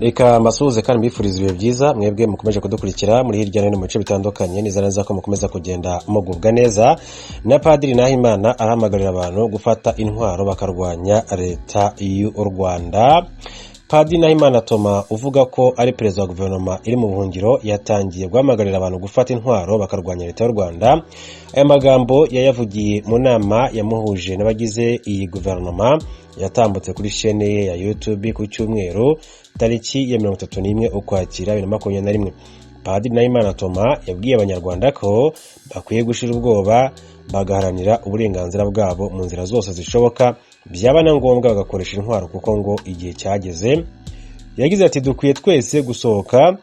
Reka mbasuhuze kandi mbifuriza ibihe byiza mwebwe mukomeje kudukurikira muri hirya no hino mu bice bitandukanye. Nizaneza ko mukomeza kugenda mugubwa neza. Na Padiri Nahimana arahamagarira abantu gufata intwaro bakarwanya leta y'u Rwanda. Padiri Nahimana Thomas uvuga ko ari perezida wa guverinoma iri mu buhungiro yatangiye guhamagarira abantu gufata intwaro bakarwanya leta y'u Rwanda. Aya magambo yayavugiye mu nama yamuhuje n'abagize iyi guverinoma yatambutse kuri chaîne ye ya YouTube ku cyumweru tariki ya 31 Ukwakira 2021. Padiri Nahimana Thomas yabwiye abanyarwanda ko bakwiye gushira ubwoba bagaharanira uburenganzira bwabo mu nzira zose zishoboka, byaba na ngombwa bagakoresha intwaro kuko ngo igihe cyageze. Yagize ati dukwiye twese gusohoka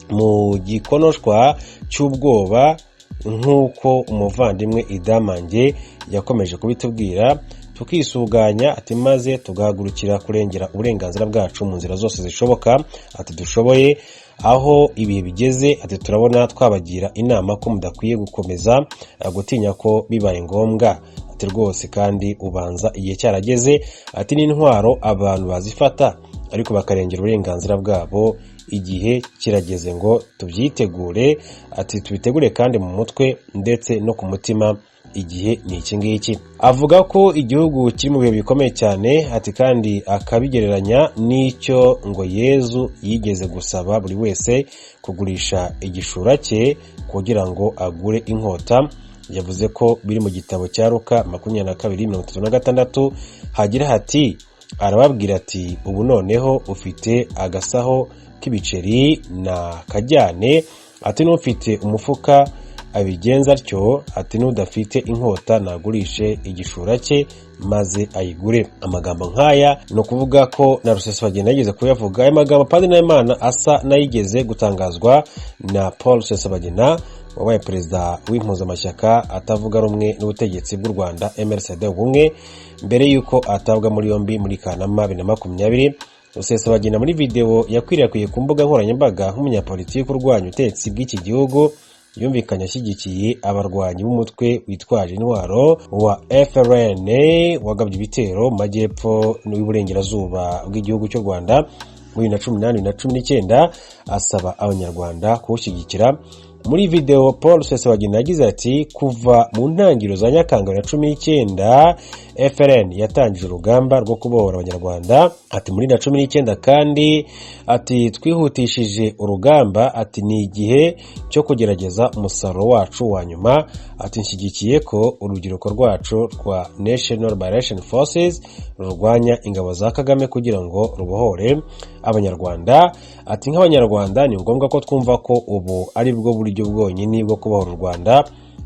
mu gikonoshwa cy'ubwoba nk'uko umuvandimwe Idamange yakomeje kubitubwira, tukisuganya ati maze tugahagurukira kurengera uburenganzira bwacu mu nzira zose zishoboka. Ati dushoboye aho ibihe bigeze, ati turabona twabagira inama ko mudakwiye gukomeza gutinya ko bibaye ngombwa. Ati rwose kandi ubanza igihe cyarageze, ati n'intwaro abantu bazifata ariko bakarengera uburenganzira bwabo. Igihe kirageze ngo tubyitegure, ati tubitegure kandi mu mutwe ndetse no ku mutima. Igihe ni iki ngiki. Avuga ko igihugu kiri mu bihe bikomeye cyane, ati kandi akabigereranya n'icyo ngo Yezu yigeze gusaba buri wese kugurisha igishura cye kugira ngo agure inkota. Yavuze ko biri mu gitabo cya Luka 22:36 hagira hati arababwira ati ubu noneho ufite agasaho k'ibiceri na kajyane, ati n'ufite umufuka abigenza atyo, ati n'udafite inkota nagurishe igishura cye maze ayigure. Amagambo nk'aya no kuvuga ko na Rusesabagina yigeze kuyavuga. Aya magambo Padiri Nahimana asa nayigeze gutangazwa na Paul Rusesabagina wabaye perezida w'impuzamashyaka atavuga rumwe n'ubutegetsi bw'u Rwanda MRCD ubumwe, mbere yuko atabwa muri yombi muri Kanama 2020. Rusesabagina muri video yakwirakwiriye ku mbuga nkoranyambaga nk'umunyapolitiki urwanya ubutegetsi bw'iki gihugu yumvikanye ashyigikiye abarwanyi b'umutwe witwaje intwaro wa FRN wagabye ibitero mu majyepfo n'uburengerazuba bw'igihugu cy'u Rwanda muri 2018 na 2019, asaba abanyarwanda kuwushyigikira. Muri video Paul Rusesabagina yagize ati kuva mu ntangiriro za Nyakanga 2019 FRN yatangije urugamba rwo kubohora abanyarwanda. Ati muri 2019 kandi ati twihutishije urugamba, ati ni igihe cyo kugerageza umusaruro wacu wa nyuma. Ati nshyigikiye ko urubyiruko rwacu rwa National Liberation Forces rurwanya ingabo za Kagame kugira ngo rubohore abanyarwanda. Ati nk'abanyarwanda ni ngombwa ko twumva ko ubu ari bwo buryo bwonyine bwo kubohora u Rwanda.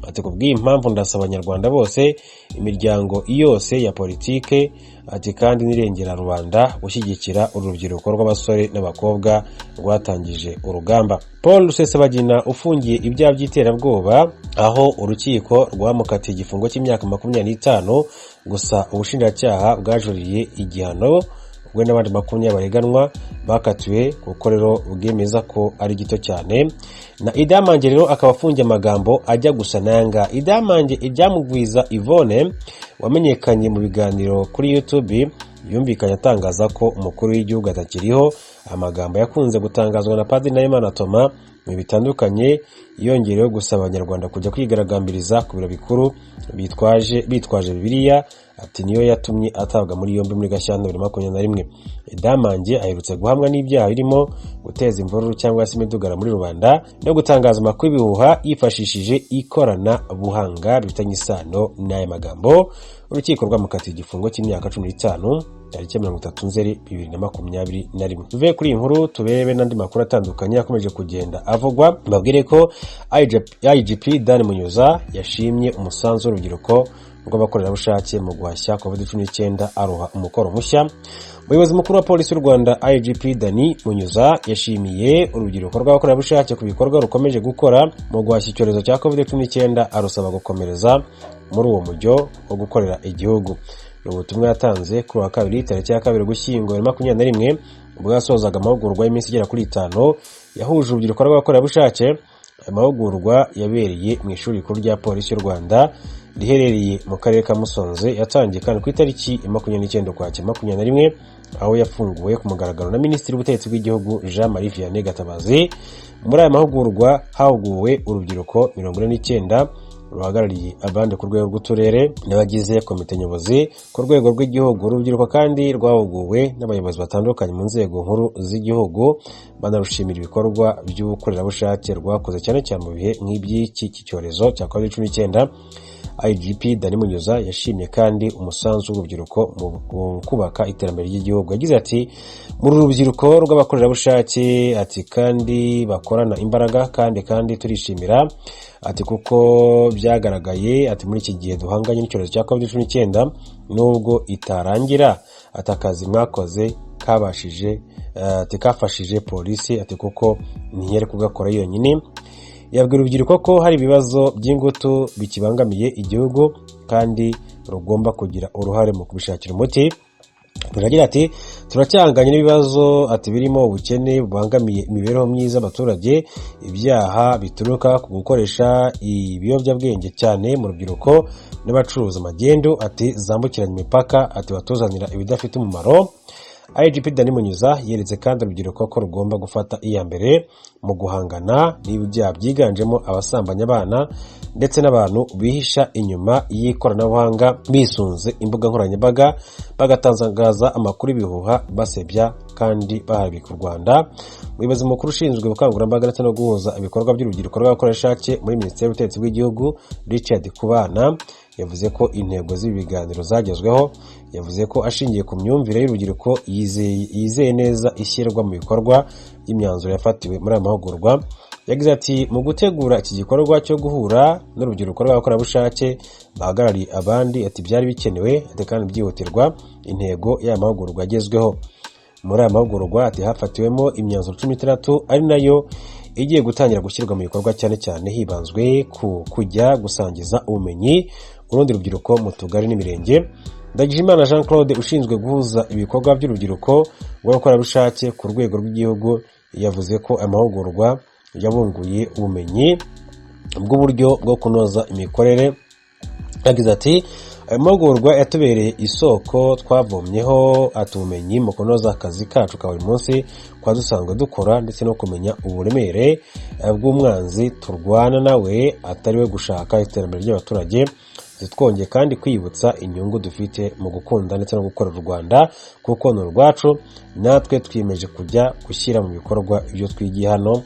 Ati kubw'iyi mpamvu ndasaba abanyarwanda bose, imiryango yose ya politike, ati kandi nirengera rubanda gushyigikira urubyiruko rw'abasore n'abakobwa rwatangije urugamba. Paul Rusesabagina ufungiye ibyaha by'iterabwoba, aho urukiko rwamukatiye igifungo cy'imyaka 25 gusa ubushinjacyaha bwajuriye igihano ubwo n'abandi 20 bareganwa bakatiwe kuko rero bwemeza ko ari gito cyane. Na Idamange rero akaba afungiye amagambo ajya gusa nanga. Idamange ibyamugwiza Yvonne wamenyekanye mu biganiro kuri YouTube yumvikanye atangaza ko umukuru w'igihugu atakiriho. Amagambo yakunze gutangazwa na Padiri Nahimana Thomas mu bitandukanye, yongerewe gusaba abanyarwanda kujya kwigaragambiriza ku biro bikuru bitwaje Bibiliya. Ati niyo yatumye atabwa muri yombi muri Gashyantare 2021. Idamange aherutse guhamwa n'ibyaha birimo guteza imvururu cyangwa se imidugara muri rubanda no gutangaza amakuru y'ibihuha yifashishije ikorana buhanga bifitanye isano n'aya magambo. Urukiko rwamukatiye igifungo cy'imyaka 15 tariki 30 Nzeri 2021. Tuve kuri inkuru tubebe n'andi makuru atandukanye akomeje kugenda avugwa. Mbabwire ko IGP Dan Munyuza yashimye umusanzu w'urubyiruko rw'abakorerabushake mu guhashya COVID-19 aroha umukoro mushya. Umuyobozi mukuru wa polisi y'u Rwanda IGP Dan Munyuza yashimiye urubyiruko rw'abakorerabushake ku bikorwa rukomeje gukora mu guhashya icyorezo cya COVID-19, arusaba gukomereza muri uwo mujyo wo gukorera igihugu. Ubutumwa yatanze kuri wa kabiri tariki ya 2 Ugushyingo 2021 ubwo yasozaga amahugurwa y'iminsi igera kuri 5 yahuje urubyiruko rw'abakorerabushake amahugurwa yabereye mu ishuri rikuru rya polisi y'u Rwanda riherereye mu karere ka Musonze yatangiye kandi ku itariki 29 Ukwakira 2021 aho yafunguwe ku mugaragaro na Minisitiri w'Ubutegetsi bw'Igihugu Jean Marie Vianney Gatabazi. Muri aya mahugurwa hahuguwe urubyiruko 49 ruhagarariye abandi ku rwego rw'uturere n'abagize komite nyobozi ku rwego rw'igihugu. Urubyiruko kandi rwahuguwe n'abayobozi batandukanye mu nzego nkuru z'igihugu, banarushimira ibikorwa by'ubukorerabushake rwakoze cyane cyane mu bihe nk'iby'iki cyorezo cya COVID-19. IGP Dani Munyuza yashimye kandi umusanzu w'urubyiruko mu kubaka iterambere ry'igihugu. Yagize ati muri urubyiruko rw'abakorerabushake ati kandi bakorana imbaraga kandi turishimira ati kuko byagaragaye ati muri iki gihe duhanganye n'icyorezo cya COVID-19 nubwo itarangira ati akazi mwakoze kafashije polisi ati kuko ntiyari kugakora yonyine. Yabwira urubyiruko ko hari ibibazo by'ingutu bikibangamiye igihugu kandi rugomba kugira uruhare mu kubishakira umuti. Turagira ati turacyanganye n'ibibazo ati birimo ubukene bubangamiye imibereho myiza y'abaturage, ibyaha bituruka ku gukoresha ibiyobyabwenge cyane mu rubyiruko n'abacuruza magendu ati zambukiranya imipaka ati batuzanira ibidafite umumaro. IGP Dani Munyuza yeretse kandi urubyiruko ko rugomba gufata iya mbere mu guhangana n'ibyaha byiganjemo abasambanya abana ndetse n'abantu bihisha inyuma y'ikoranabuhanga bisunze imbuga nkoranyambaga bagatangaza amakuru ibihuha basebya kandi baharabika u Rwanda. Umuyobozi mukuru ushinzwe ubukangurambaga ndetse no guhuza ibikorwa by'urubyiruko rw'abakorerabushake muri Minisiteri y'Ubutegetsi bw'Igihugu Richard Kubana yavuze ko intego z'ibi biganiro zagezweho. Yavuze ko ashingiye ku myumvire y'urubyiruko yizeye neza ishyirwa mu bikorwa y'imyanzuro yafatiwe muri aya mahugurwa. Yagize ati mu gutegura iki gikorwa cyo guhura n'urubyiruko rw'abakorerabushake bahagarariye abandi ati byari bikenewe ati kandi byihutirwa intego y'aya mahugurwa yagezweho. Muri aya mahugurwa ati hafatiwemo imyanzuro 16 ari nayo igiye gutangira gushyirwa mu bikorwa cyane cyane hibanzwe ku kujya gusangiza ubumenyi urundi rubyiruko mu tugari n'imirenge. Ndagijimana Jean Claude ushinzwe guhuza ibikorwa by'urubyiruko rw'abakorerabushake ku rwego rw'igihugu yavuze ko amahugurwa yabunguye ubumenyi bw'uburyo bwo kunoza imikorere. Yagize ati aya mahugurwa yatubereye isoko twavomyeho atumenyi mu kunoza akazi kacu ka buri munsi kwa dusanzwe dukora ndetse no kumenya uburemere bw'umwanzi turwana nawe atari we gushaka iterambere ry'abaturage. Twongeye kandi kwibutsa inyungu dufite mu gukunda ndetse no gukorera u Rwanda kuko ni urwacu, natwe twiyemeje kujya gushyira mu bikorwa ibyo twigiye hano.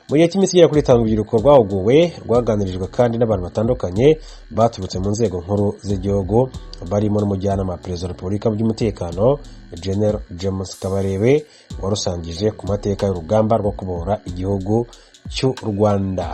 Mu gihe cy'iminsi igera kuri 5 urubyiruko rwahuguwe rwaganirijwe kandi n'abantu batandukanye baturutse mu nzego nkuru z'igihugu barimo n'umujyanama wa Perezida wa Repubulika by'umutekano General James Kabarebe warusangije ku mateka y'urugamba rwo kubohora igihugu cy'u Rwanda.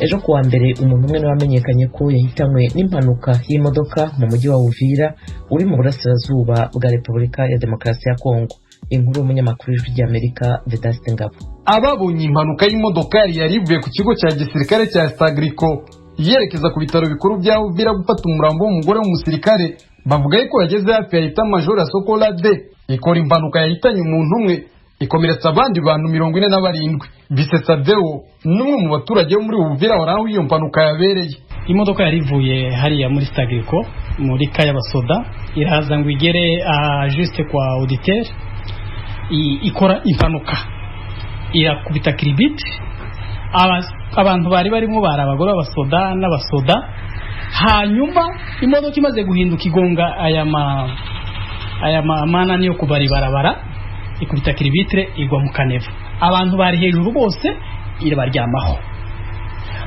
Ejo kuwa mbere umuntu umwe wamenyekanye ko yahitanywe n'impanuka y'imodoka mu mujyi wa Uvira uri mu burasirazuba bwa Repubulika ya Demokarasi ya Kongo. Inkuru y'umunyamakuru w'Ijwi ry'Amerika Vedaste Ngabo. Ababonye impanuka y'imodoka yari ivuye ku kigo cya gisirikare cya Stagriko yerekeza ku bitaro bikuru bya Uvira gufata umurambo w'umugore w'umusirikare bavuga ko yageze hafi ya Major Sokolade ikora impanuka yahitanye umuntu umwe ikomeretsa abandi bantu 47. Bisetsa Deo n'umwe mu baturage bo muri Uvira waraho iyo mpanuka yabereye. Imodoka yari ivuye hariya muri Stagriko muri Kayabasoda iraza ngo igere juste kwa auditeur ikora impanuka irakubita kiribiti. Abantu bari barimo bari abagore b'abasoda n'abasoda, hanyuma imodoka imaze guhinduka igonga aya manani yo kubari barabara ikubita kiribitire igwa mu kaneva. Abantu bari hejuru bose irabaryamaho.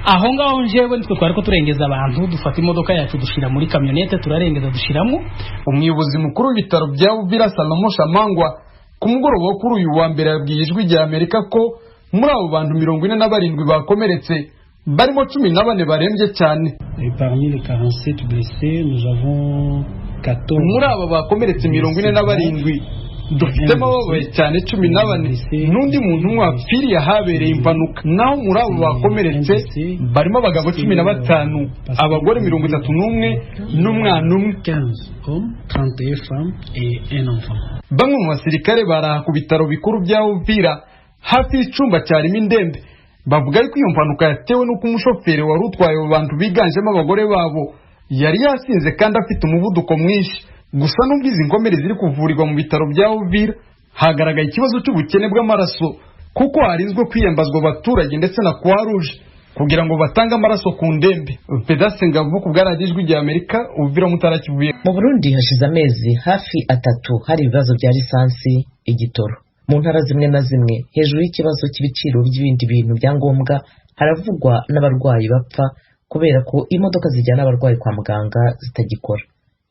Aho ngaho njewe nitwe twari ko turengeza abantu dufata imodoka yacu dushira muri kamyonete turarengeza dushiramo. Umuyobozi mukuru w'ibitaro bya Uvira Salomo Shamangwa ku mugoroba kuri uyu wa mbere yabwiye Ijwi ry'Amerika ko muri abo bantu 47 bakomeretse barimo 14 barembye cyane. Parmi les 47 blessés nous avons 14. Muri abo bakomeretse 47 dufitemo ababaye cyane 14 n'undi muntu umwe wapfiriye ahabereye impanuka. Naho muri abo bakomeretse barimo abagabo 15, abagore 31 n'umwana umwe. 15 hommes, 31 femmes et un enfant. Bamwe mu basirikare baraha ku bitaro bikuru bya Uvira hafi y'icumba cyarimo indembe bavuga ko iyo mpanuka yatewe n'uko umushoferi wari utwaye abo bantu biganjemo abagore babo yari yasinze kandi afite umuvuduko mwinshi. Gusa n'ubwo izi nkomere ziri kuvurirwa mu bitaro bya Uvira, hagaragaye ikibazo cy'ubukene bw'amaraso kuko harinzwe kwiyambazwa abaturage ndetse na Croix Rouge kugira ngo batange amaraso ku ndembe. Pedase Ngavu ku bwaragijwe rya Amerika, Uvira Mutara Kivuye. Mu Burundi hashize amezi hafi 3 hari ibibazo bya lisansi igitoro mu ntara zimwe na zimwe. Hejuru y'ikibazo cy'ibiciro by'ibindi bintu bya ngombwa, haravugwa n'abarwayi bapfa kubera ko imodoka zijyana abarwayi kwa muganga zitagikora.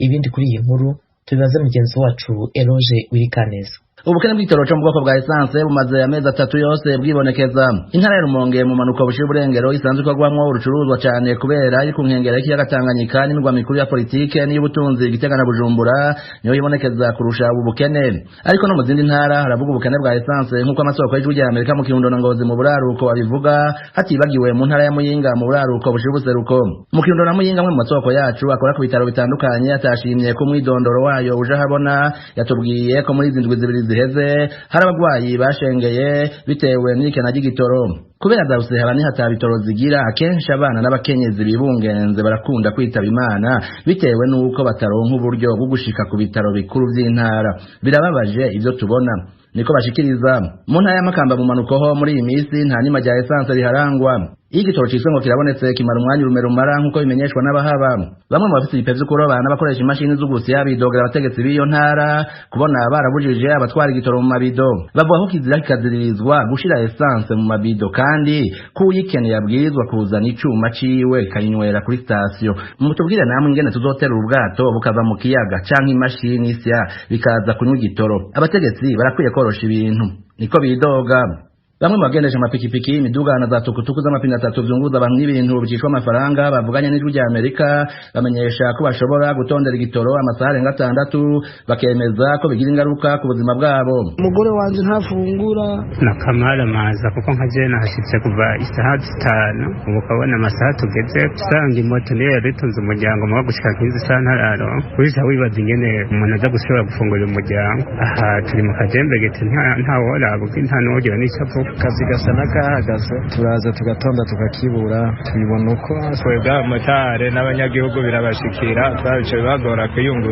Ibindi kuri iyi nkuru tubibaze mugenzi wacu Eloge Wirikaneza. Ubukene bw'igitoro cyo mu bwoko bwa essence bumaze amezi 3 yose bwibonekeza. Intara ya Rumonge mu manuko bushira burengero isanzwe kwagwamwo urucuruzwa cyane kubera iri ku nkengera y'ikiyaga Tanganyika n'imigwa mikuru ya politike n'iy'ubutunzi Gitega na Bujumbura niyo yibonekeza kurusha ubu bukene. Ariko no mu zindi ntara haravuga ubukene bwa essence nk'uko amasoko y'ijwi rya Amerika mu Kirundo na Ngozi mu buraruko abivuga, hatibagiwe mu ntara ya Muyinga mu buraruko bushira buseruko. Mu Kirundo na Muyinga mu masoko yacu akora ku bitaro bitandukanye atashimye ko mwidondoro wayo uje habona, yatubwiye ko muri zindwi zibiri heze hari abagwayi bashengeye bitewe n'ikena ry'igitoro. Kubera zavuse habani hatabitoro zigira, akenshi abana n'abakenyezi bibungenze barakunda kwitaba Imana bitewe n'uko bataronka uburyo bwo gushika ku bitaro bikuru by'intara. Birababaje ivyo tubona, niko bashikiriza. Mu ntara ya Makamba mu manuko ho muri iyi minsi nta nima rya essence riharangwa. Igitoro ciswe ngo kirabonetse kimara umwanya rumera nkuko bimenyeshwa n'abahaba. Bamwe mu bafite ibipevyo kuroba n'abakoresha imashini z'ugusya bidogera abategetsi b'iyo ntara kubona barabujije abatwara igitoro mu mabido. Bavuga ko kizira kikaziririzwa gushira essence mu mabido kandi kuyikeneye yabwirizwa kuzana icuma ciwe kayinywera kuri station. Mutubwire namwe ingene tuzotera ubwato bukava mu kiyaga canke imashini isya bikaza kunywa igitoro. Abategetsi barakwiye korosha ibintu, niko bidoga. Bamwe bagendesha amapikipiki, imiduga na za tukutuku z'amapine 3 vyunguza abantu n'ibintu bicishwa amafaranga bavuganye n'ijwi rya Amerika bamenyesha ko bashobora gutondera igitoro amasaha arenga 6 bakemeza ko bigira ingaruka ku buzima bwabo. Umugore wanje ntafungura na kamara maza kuko nkaje nahashitse kuva isaha 5 ubu kabona amasaha tugeze usanga imoto niyo yabitunze umuryango mu gushika nk'izi saha ntararo kuja wibaza ingene umuntu aza gushobora gufungurira umuryango. Aha turi mu kajembe gete nta wora buki nta n'ugira n'icyo kazi gasa n'akahagaze, turaza tugatonda tukakibura. Tubibona uko twebwe motare n'abanyagihugu birabashikira twabice bagora kwiyungura.